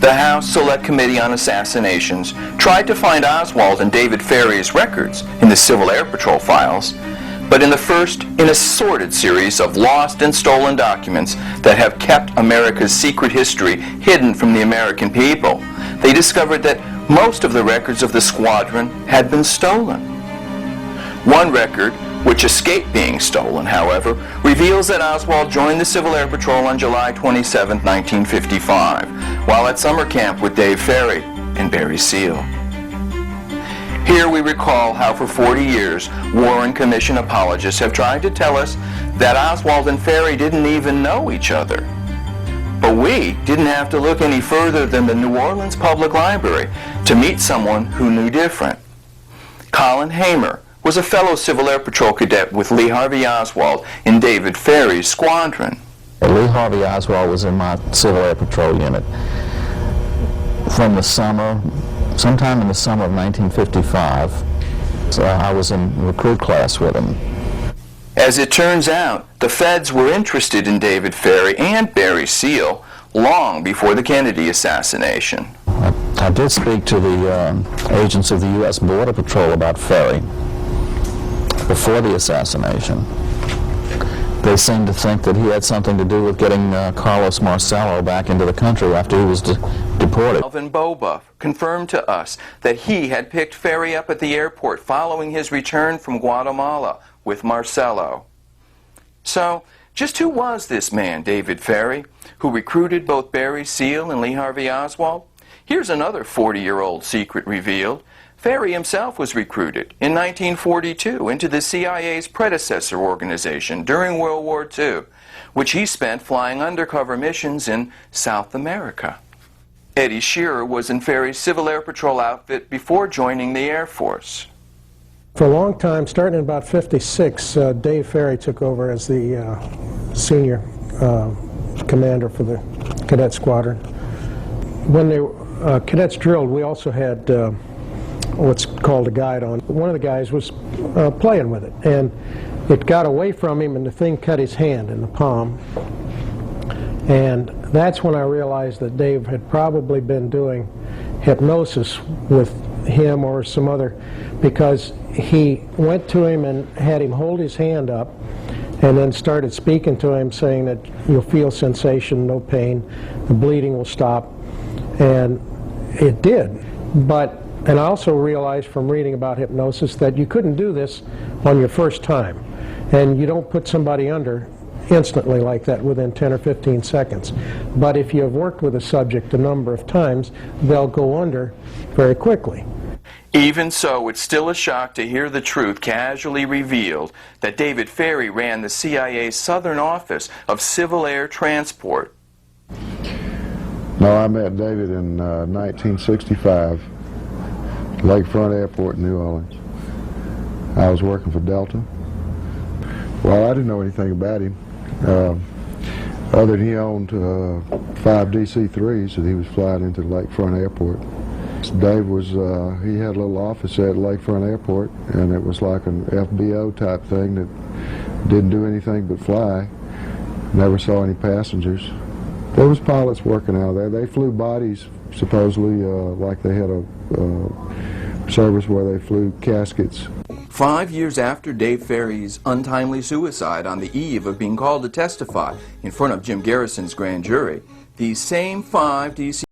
The House Select Committee on Assassinations tried to find Oswald and David Ferrie's records in the Civil Air Patrol files, but in the first in a sordid series of lost and stolen documents that have kept America's secret history hidden from the American people, they discovered that most of the records of the squadron had been stolen. One record, which escaped being stolen, however, reveals that Oswald joined the Civil Air Patrol on July 27, 1955, while at summer camp with Dave Ferrie and Barry Seal. Here we recall how for 40 years, Warren Commission apologists have tried to tell us that Oswald and Ferrie didn't even know each other. But we didn't have to look any further than the New Orleans Public Library to meet someone who knew different. Colin Hamer was a fellow Civil Air Patrol cadet with Lee Harvey Oswald in David Ferrie's squadron. Lee Harvey Oswald was in my Civil Air Patrol unit from the summer, sometime in the summer of 1955. So I was in recruit class with him. As it turns out, the feds were interested in David Ferrie and Barry Seal long before the Kennedy assassination. I did speak to the agents of the U.S. Border Patrol about Ferrie before the assassination. They seemed to think that he had something to do with getting Carlos Marcello back into the country after he was deported. Alvin Bobuff confirmed to us that he had picked Ferrie up at the airport following his return from Guatemala with Marcello. So, just who was this man, David Ferrie, who recruited both Barry Seal and Lee Harvey Oswald? Here's another 40-year-old secret revealed. Ferrie himself was recruited in 1942 into the CIA's predecessor organization during World War II, which he spent flying undercover missions in South America. Eddie Shearer was in Ferrie's Civil Air Patrol outfit before joining the Air Force. For a long time, starting in about '56, Dave Ferrie took over as the senior commander for the cadet squadron. When the cadets drilled, we also had what's called a guide on. One of the guys was playing with it, and it got away from him, and the thing cut his hand in the palm. And that's when I realized that Dave had probably been doing hypnosis with him or some other, because he went to him and had him hold his hand up and then started speaking to him, saying that you'll feel sensation, no pain, the bleeding will stop. And it did. And I also realized from reading about hypnosis that you couldn't do this on your first time. And you don't put somebody under instantly like that within 10 or 15 seconds. But if you have worked with a subject a number of times, they'll go under very quickly. Even so, it's still a shock to hear the truth casually revealed that David Ferrie ran the CIA's Southern Office of Civil Air Transport. No, I met David in 1965, Lakeshore Airport in New Orleans. I was working for Delta. Well, I didn't know anything about him, other than he owned 5 DC-3s that he was flying into the Lakefront Airport. Dave was, he had a little office at Lakefront Airport, and it was like an FBO type thing that didn't do anything but fly. Never saw any passengers. There was pilots working out there. They flew bodies, supposedly, like they had a service where they flew caskets. 5 years after Dave Ferrie's untimely suicide on the eve of being called to testify in front of Jim Garrison's grand jury, these same 5 DC